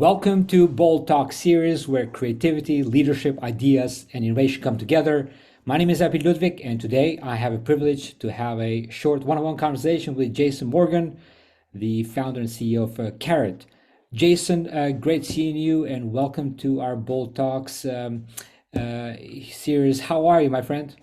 Welcome to Bold Talk series where creativity, leadership, ideas, and innovation come together. My name is Ludvik, and today I have a privilege to have a short one-on-one conversation with Jaison Morgan, the founder and CEO of Carrot. Jaison, great seeing you, and welcome to our Bold Talks series. How are you, my friend?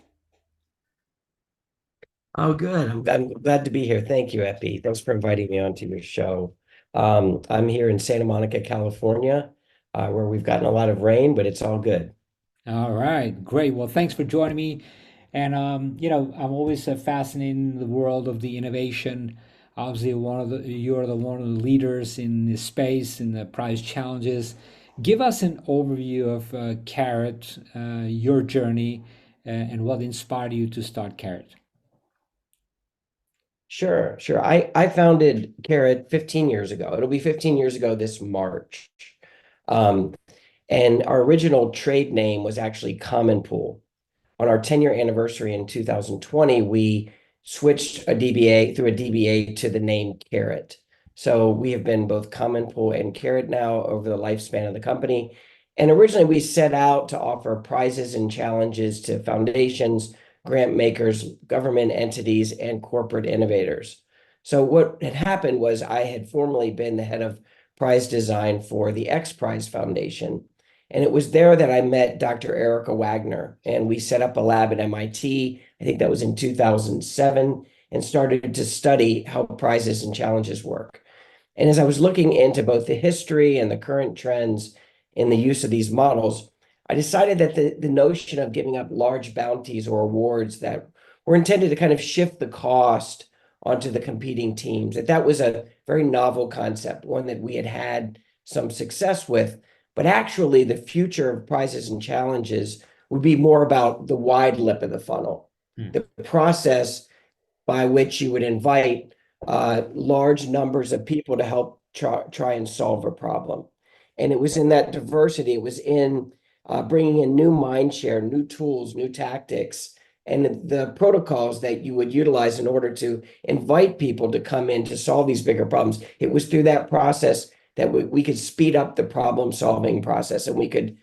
Oh, good. I'm glad to be here. Thank you, Epi. Thanks for inviting me onto your show. I'm here in Santa Monica, California, where we've gotten a lot of rain, but it's all good. All right, great. Well, thanks for joining me. And I'm always fascinated in the world of the innovation. Obviously, you're the one of the leaders in this space in the prize challenges. Give us an overview of Carrot, your journey, and what inspired you to start Carrot. Sure. I founded Carrot 15 years ago. It'll be 15 years ago this March. Um, and our original trade name was actually Common Pool. On our 10-year anniversary in 2020, we switched a DBA through a DBA to the name Carrot. So we have been both Common Pool and Carrot now over the lifespan of the company. And originally, we set out to offer prizes and challenges to foundations, grant makers, government entities, and corporate innovators. So what had happened was I had formerly been the head of prize design for the X Prize Foundation. And it was there that I met Dr. Erica Wagner, and we set up a lab at MIT. I think that was in 2007, and started to study how prizes and challenges work. And as I was looking into both the history and the current trends in the use of these models, I decided that the notion of giving up large bounties or awards that were intended to kind of shift the cost onto the competing teams, that was a very novel concept, one that we had had some success with. But actually, the future of prizes and challenges would be more about the wide lip of the funnel, Hmm. the process by which you would invite large numbers of people to help try and solve a problem. And it was in that diversity, it was in bringing in new mind share, new tools, new tactics, and the protocols that you would utilize in order to invite people to come in to solve these bigger problems. It was through that process that we could speed up the problem solving process, and we could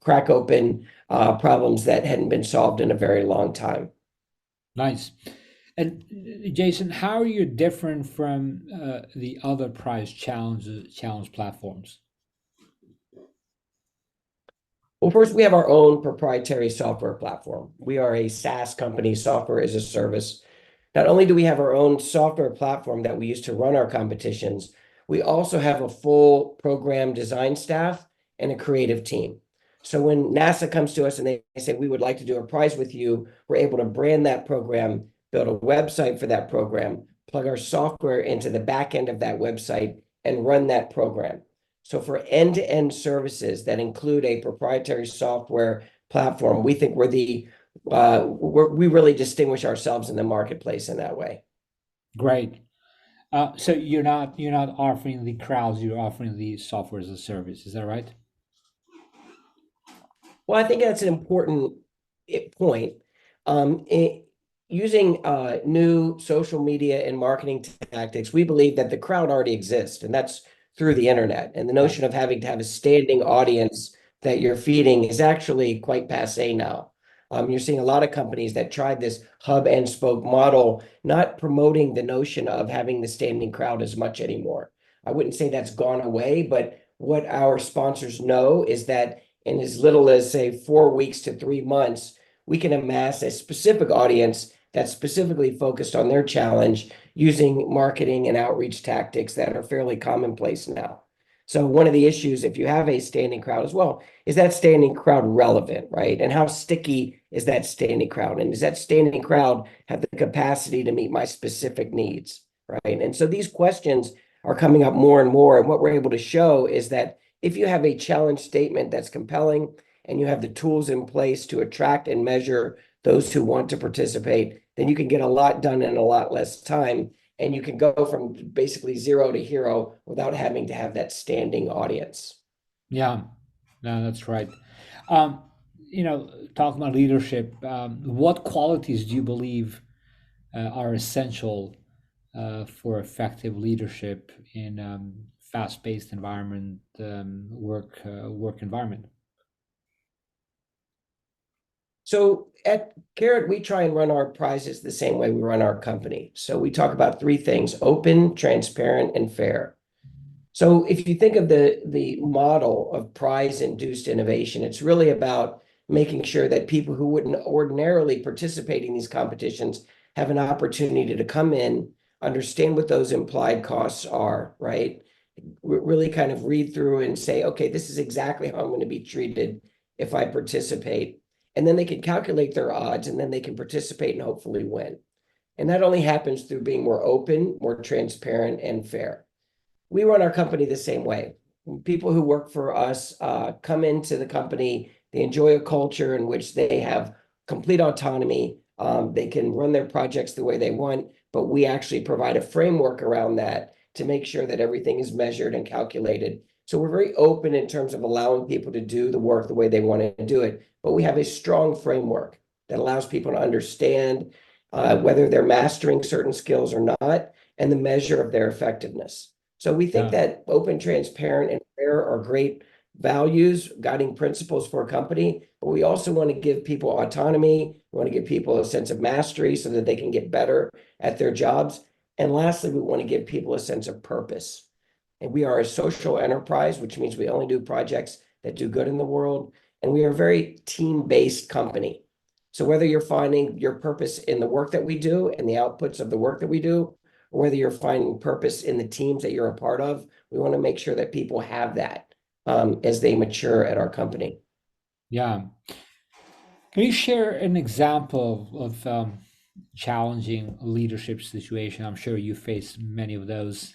crack open problems that hadn't been solved in a very long time. Nice. And Jaison, how are you different from the other prize challenge platforms? Well, first, we have our own proprietary software platform. We are a SaaS company, software as a service. Not only do we have our own software platform that we use to run our competitions, we also have a full program design staff and a creative team. So when NASA comes to us and they say, we would like to do a prize with you, we're able to brand that program, build a website for that program, plug our software into the back end of that website, and run that program. So for end-to-end services that include a proprietary software platform, we think we really distinguish ourselves in the marketplace in that way. Great. So you're not offering the crowds, you're offering the software as a service. Is that right? Well, I think that's an important point. Um, it- Using new social media and marketing tactics, we believe that the crowd already exists, and that's through the internet. And the Yeah. notion of having to have a standing audience that you're feeding is actually quite passé now. You're seeing a lot of companies that tried this hub and spoke model, not promoting the notion of having the standing crowd as much anymore. I wouldn't say that's gone away, but what our sponsors know is that in as little as, say, 4 weeks to 3 months, we can amass a specific audience that's specifically focused on their challenge using marketing and outreach tactics that are fairly commonplace now. So one of the issues, if you have a standing crowd as well, is that standing crowd relevant, right? And how sticky is that standing crowd? And does that standing crowd have the capacity to meet my specific needs, right? And so these questions are coming up more and more. And what we're able to show is that if you have a challenge statement that's compelling and you have the tools in place to attract and measure those who want to participate, then you can get a lot done in a lot less time. And you can go from basically zero to hero without having to have that standing audience. Yeah, no, that's right. Um, talking about leadership, what qualities do you believe are essential for effective leadership in fast-paced environment, work environment? So at Carrot, we try and run our prizes the same way we run our company. So we talk about three things: open, transparent, and fair. So if you think of the model of prize-induced innovation, it's really about making sure that people who wouldn't ordinarily participate in these competitions have an opportunity to come in, understand what those implied costs are, right? Really kind of read through and say, okay, this is exactly how I'm going to be treated if I participate. And then they can calculate their odds, and then they can participate and hopefully win. And that only happens through being more open, more transparent, and fair. We run our company the same way. People who work for us come into the company, they enjoy a culture in which they have complete autonomy. They can run their projects the way they want, but we actually provide a framework around that to make sure that everything is measured and calculated. So we're very open in terms of allowing people to do the work the way they want to do it, but we have a strong framework that allows people to understand whether they're mastering certain skills or not, and the measure of their effectiveness. So we think Yeah. that open, transparent, and fair are great values, guiding principles for a company, but we also want to give people autonomy. We want to give people a sense of mastery so that they can get better at their jobs. And lastly, we want to give people a sense of purpose. And we are a social enterprise, which means we only do projects that do good in the world. And we are a very team-based company. So whether you're finding your purpose in the work that we do and the outputs of the work that we do, or whether you're finding purpose in the teams that you're a part of, we want to make sure that people have that as they mature at our company. Yeah. Can you share an example of challenging leadership situation? I'm sure you faced many of those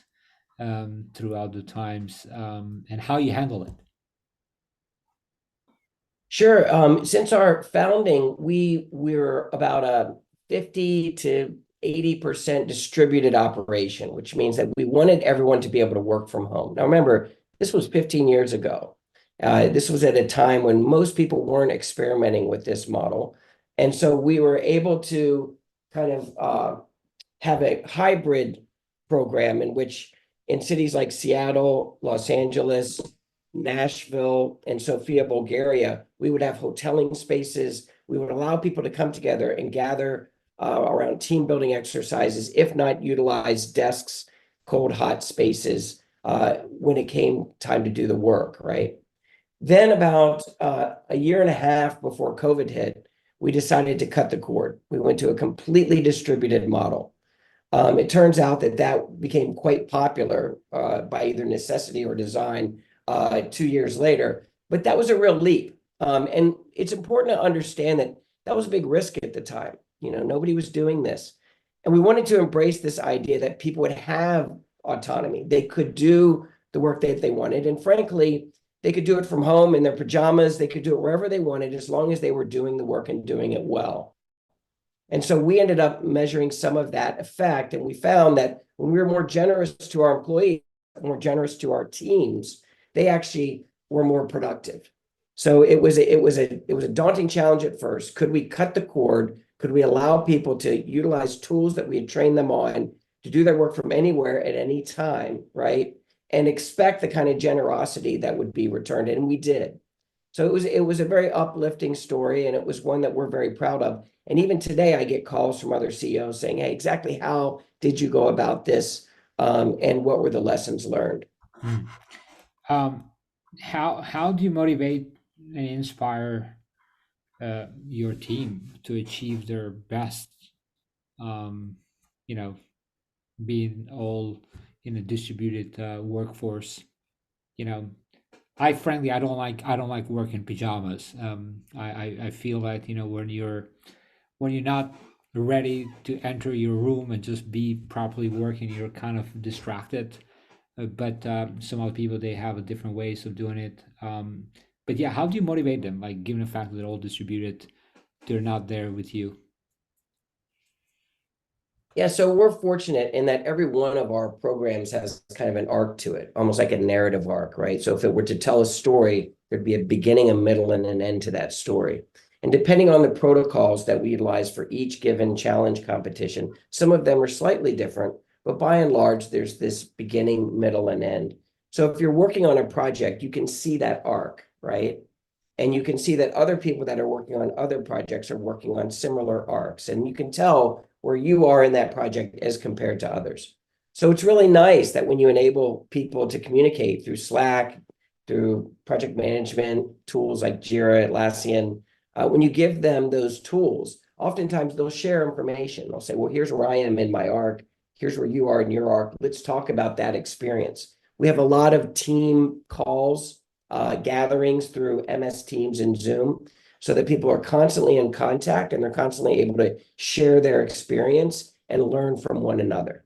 throughout the times, and how you handle it. Sure. Since our founding, we're about a 50 to 80% distributed operation, which means that we wanted everyone to be able to work from home. Now, remember, this was 15 years ago. This was at a time when most people weren't experimenting with this model. And so we were able to kind of have a hybrid program in which in cities like Seattle, Los Angeles, Nashville, and Sofia, Bulgaria, we would have hoteling spaces. We would allow people to come together and gather around team building exercises, if not utilize desks, cold, hot spaces when it came time to do the work, right? Then about a year and a half before COVID hit, we decided to cut the cord. We went to a completely distributed model. It turns out that that became quite popular by either necessity or design 2 years later. But that was a real leap. And it's important to understand that that was a big risk at the time. You know, nobody was doing this. And we wanted to embrace this idea that people would have autonomy. They could do the work that they wanted. And frankly, they could do it from home in their pajamas. They could do it wherever they wanted, as long as they were doing the work and doing it well. And so we ended up measuring some of that effect. And we found that when we were more generous to our employees, more generous to our teams, they actually were more productive. So it was a daunting challenge at first. Could we cut the cord? Could we allow people to utilize tools that we had trained them on to do their work from anywhere at any time, right? And expect the kind of generosity that would be returned. And we did. So it was a very uplifting story, and it was one that we're very proud of. And even today, I get calls from other CEOs saying, "Hey, exactly how did you go about this, and what were the lessons learned?" Hmm. Um, how do you motivate and inspire your team to achieve their best? Um, you know, being all in a distributed workforce. You know, I don't like working pajamas. I feel that when you're not ready to enter your room and just be properly working, you're kind of distracted. But some other people, they have a different ways of doing it. But yeah, how do you motivate them? Like, given the fact that they're all distributed, they're not there with you. Yeah, so we're fortunate in that every one of our programs has kind of an arc to it, almost like a narrative arc, right? So if it were to tell a story, there'd be a beginning, a middle, and an end to that story. And depending on the protocols that we utilize for each given challenge competition, some of them are slightly different, but by and large, there's this beginning, middle, and end. So if you're working on a project, you can see that arc, right? And you can see that other people that are working on other projects are working on similar arcs. And you can tell where you are in that project as compared to others. So it's really nice that when you enable people to communicate through Slack, through project management tools like Jira, Atlassian, when you give them those tools, oftentimes they'll share information. They'll say, well, here's where I am in my arc. Here's where you are in your arc. Let's talk about that experience. We have a lot of team calls, gatherings through MS Teams and Zoom so that people are constantly in contact and they're constantly able to share their experience and learn from one another.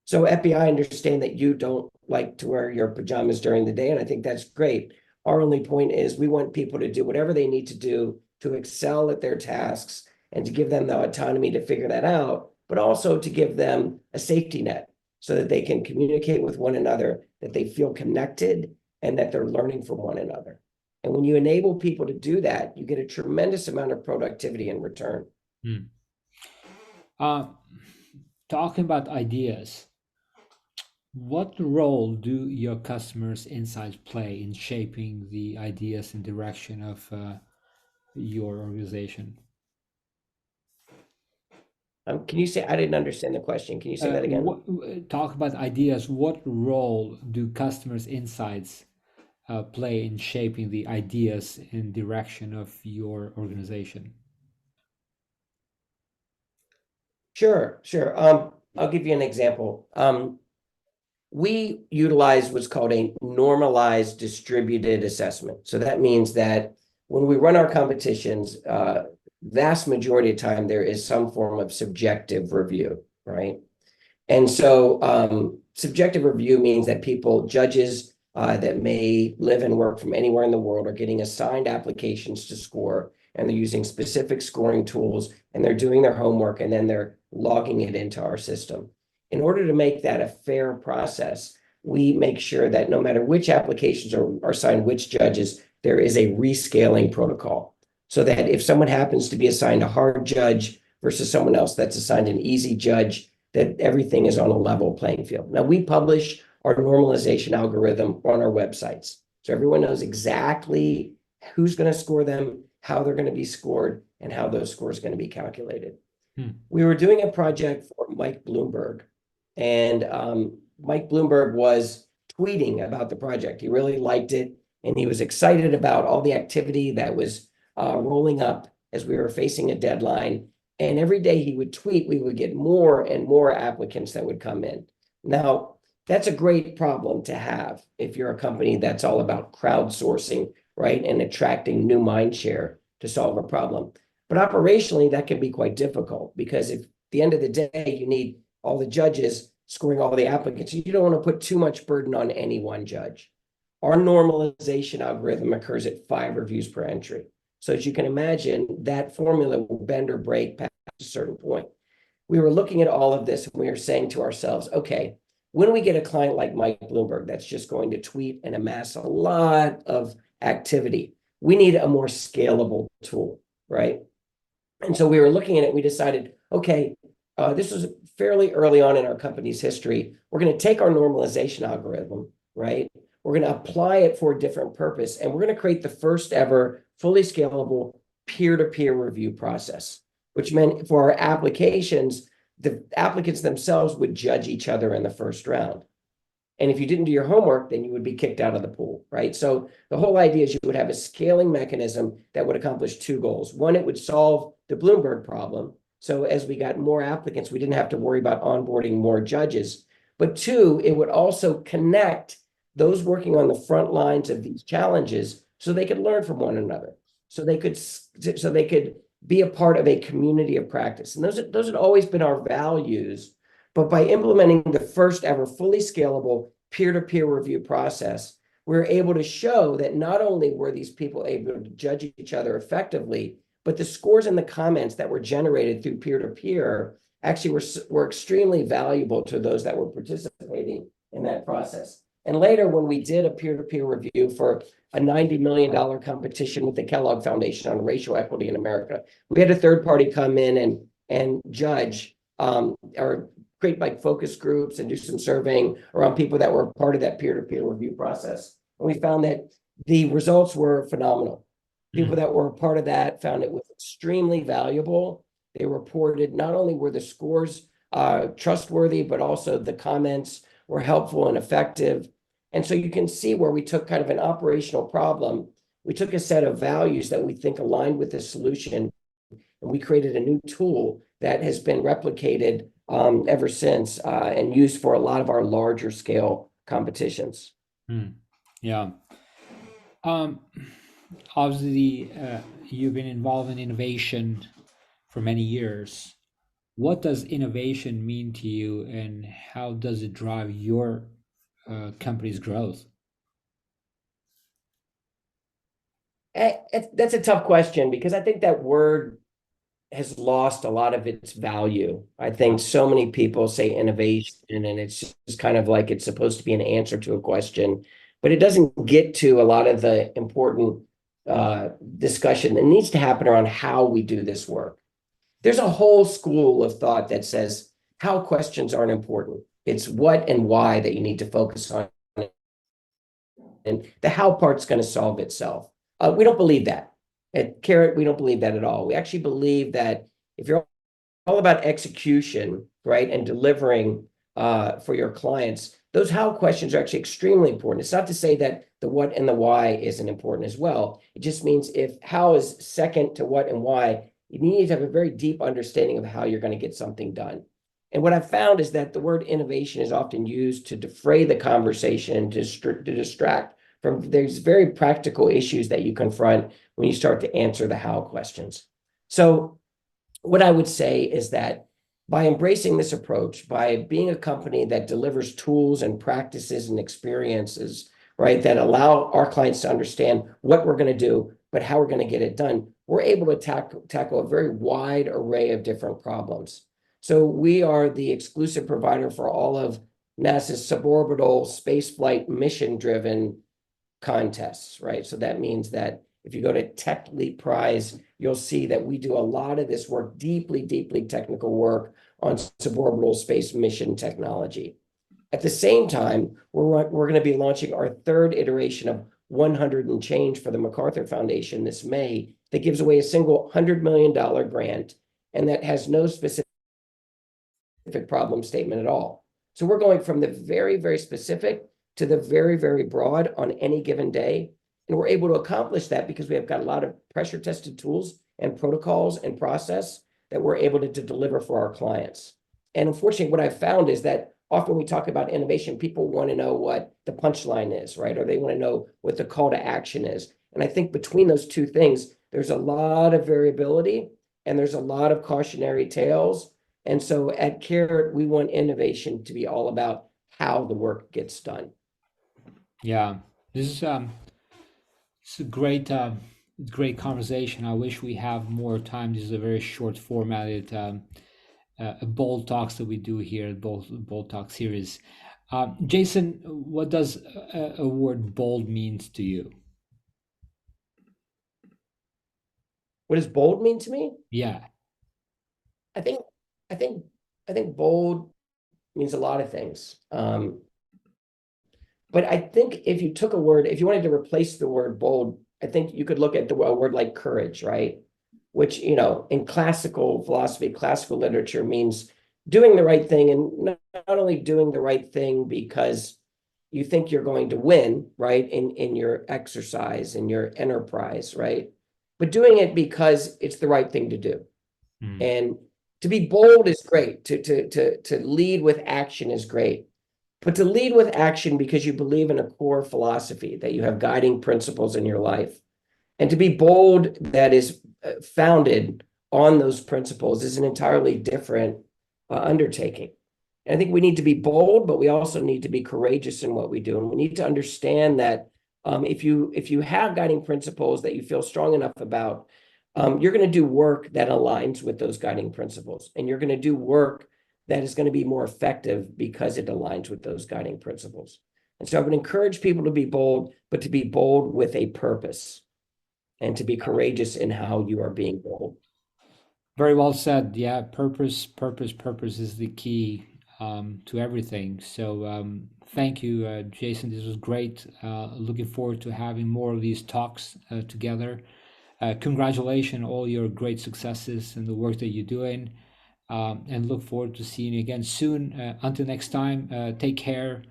So Epi, I understand that you don't like to wear your pajamas during the day, and I think that's great. Our only point is we want people to do whatever they need to do to excel at their tasks and to give them the autonomy to figure that out, but also to give them a safety net so that they can communicate with one another, that they feel connected, and that they're learning from one another. And when you enable people to do that, you get a tremendous amount of productivity in return. Hmm. Uh, Talking about ideas, what role do your customers' insights play in shaping the ideas and direction of your organization? Can you say, I didn't understand the question. Can you say that again? Talk about ideas. What role do customers' insights play in shaping the ideas and direction of your organization? Sure, sure. I'll give you an example. We utilize what's called a normalized distributed assessment. So that means that when we run our competitions, vast majority of time there is some form of subjective review, right? And so subjective review means that judges that may live and work from anywhere in the world are getting assigned applications to score, and they're using specific scoring tools, and they're doing their homework, and then they're logging it into our system. In order to make that a fair process, we make sure that no matter which applications are assigned which judges, there is a rescaling protocol. So that if someone happens to be assigned a hard judge versus someone else that's assigned an easy judge, that everything is on a level playing field. Now, we publish our normalization algorithm on our websites. So everyone knows exactly who's going to score them, how they're going to be scored, and how those scores are going to be calculated. Hmm. We were doing a project for Mike Bloomberg, and Mike Bloomberg was tweeting about the project. He really liked it, and he was excited about all the activity that was rolling up as we were facing a deadline. And every day he would tweet, we would get more and more applicants that would come in. Now, that's a great problem to have if you're a company that's all about crowdsourcing, right, and attracting new mind share to solve a problem. But operationally, that can be quite difficult because if at the end of the day, you need all the judges scoring all the applicants, you don't want to put too much burden on any one judge. Our normalization algorithm occurs at 5 reviews per entry. So as you can imagine, that formula will bend or break past a certain point. We were looking at all of this and we were saying to ourselves, okay, when we get a client like Mike Bloomberg that's just going to tweet and amass a lot of activity, we need a more scalable tool, right? And so we were looking at it, we decided, okay, this was fairly early on in our company's history. We're going to take our normalization algorithm, right? We're going to apply it for a different purpose, and we're going to create the first ever fully scalable peer-to-peer review process, which meant for our applications, the applicants themselves would judge each other in the first round. And if you didn't do your homework, then you would be kicked out of the pool, right? So the whole idea is you would have a scaling mechanism that would accomplish 2 goals. One, it would solve the Bloomberg problem. So as we got more applicants, we didn't have to worry about onboarding more judges. But 2, it would also connect those working on the front lines of these challenges so they could learn from one another. So they could be a part of a community of practice. And those had always been our values. But by implementing the first ever fully scalable peer-to-peer review process, we're able to show that not only were these people able to judge each other effectively, but the scores and the comments that were generated through peer-to-peer actually were extremely valuable to those that were participating in that process. And later, when we did a peer-to-peer review for a $90 million competition with the Kellogg Foundation on racial equity in America, we had a third party come in and judge or create like focus groups and do some surveying around people that were part of that peer-to-peer review process. And we found that the results were phenomenal. People Mm. that were part of that found it was extremely valuable. They reported not only were the scores trustworthy, but also the comments were helpful and effective. And so you can see where we took kind of an operational problem. We took a set of values that we think aligned with the solution, and we created a new tool that has been replicated ever since and used for a lot of our larger scale competitions. Mm. Yeah. Um, Obviously, you've been involved in innovation for many years. What does innovation mean to you, and how does it drive your company's growth? That's a tough question because I think that word has lost a lot of its value. I think so many people say innovation, and it's just kind of like it's supposed to be an answer to a question, but it doesn't get to a lot of the important discussion that needs to happen around how we do this work. There's a whole school of thought that says how questions aren't important. It's what and why that you need to focus on, and the how part's going to solve itself. We don't believe that. At Carrot, we don't believe that at all. We actually believe that if you're all about execution, right, and delivering for your clients, those how questions are actually extremely important. It's not to say that the what and the why isn't important as well. It just means if how is second to what and why, you need to have a very deep understanding of how you're going to get something done. And what I've found is that the word innovation is often used to defray the conversation, to distract from these very practical issues that you confront when you start to answer the how questions. So what I would say is that by embracing this approach, by being a company that delivers tools and practices and experiences, right, that allow our clients to understand what we're going to do, but how we're going to get it done, we're able to tackle a very wide array of different problems. So we are the exclusive provider for all of NASA's suborbital spaceflight mission-driven contests, right? So that means that if you go to Tech Leap Prize, you'll see that we do a lot of this work, deeply, deeply technical work on suborbital space mission technology. At the same time, we're going to be launching our third iteration of 100 and change for the MacArthur Foundation this May that gives away a single $100 million grant and that has no specific problem statement at all. So we're going from the very, very specific to the very, very broad on any given day. And we're able to accomplish that because we have got a lot of pressure tested tools and protocols and process that we're able to deliver for our clients. And unfortunately, what I've found is that often we talk about innovation, people want to know what the punchline is, right? Or they want to know what the call to action is. And I think between those two things, there's a lot of variability and there's a lot of cautionary tales. And so at Carrot, we want innovation to be all about how the work gets done. Yeah, this is it's a great conversation. I wish we have more time. This is a very short formatted bold talks that we do here, bold talk series. Jaison, what does a word bold means to you? What does bold mean to me? Yeah. I think, I think, I think bold means a lot of things. But I think if you took a word, if you wanted to replace the word bold, I think you could look at a word like courage, right? Which, in classical philosophy, classical literature means doing the right thing, and not only doing the right thing because you think you're going to win, right, in your exercise, in your enterprise, right? But doing it because it's the right thing to do. Mm. And to be bold is great. To lead with action is great. But to lead with action because you believe in a core philosophy, that you have guiding principles in your life. And to be bold that is founded on those principles is an entirely different undertaking. And I think we need to be bold, but we also need to be courageous in what we do. And we need to understand that if you have guiding principles that you feel strong enough about, you're going to do work that aligns with those guiding principles. And you're going to do work that is going to be more effective because it aligns with those guiding principles. And so I would encourage people to be bold, but to be bold with a purpose and to be courageous in how you are being bold. Very well said. Yeah, purpose is the key. to everything. So thank you, Jaison. This was great. Looking forward to having more of these talks together. Congratulations on all your great successes and the work that you're doing. And look forward to seeing you again soon. Until next time, take care,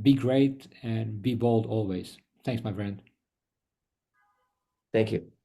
be great, and be bold always. Thanks, my friend. Thank you.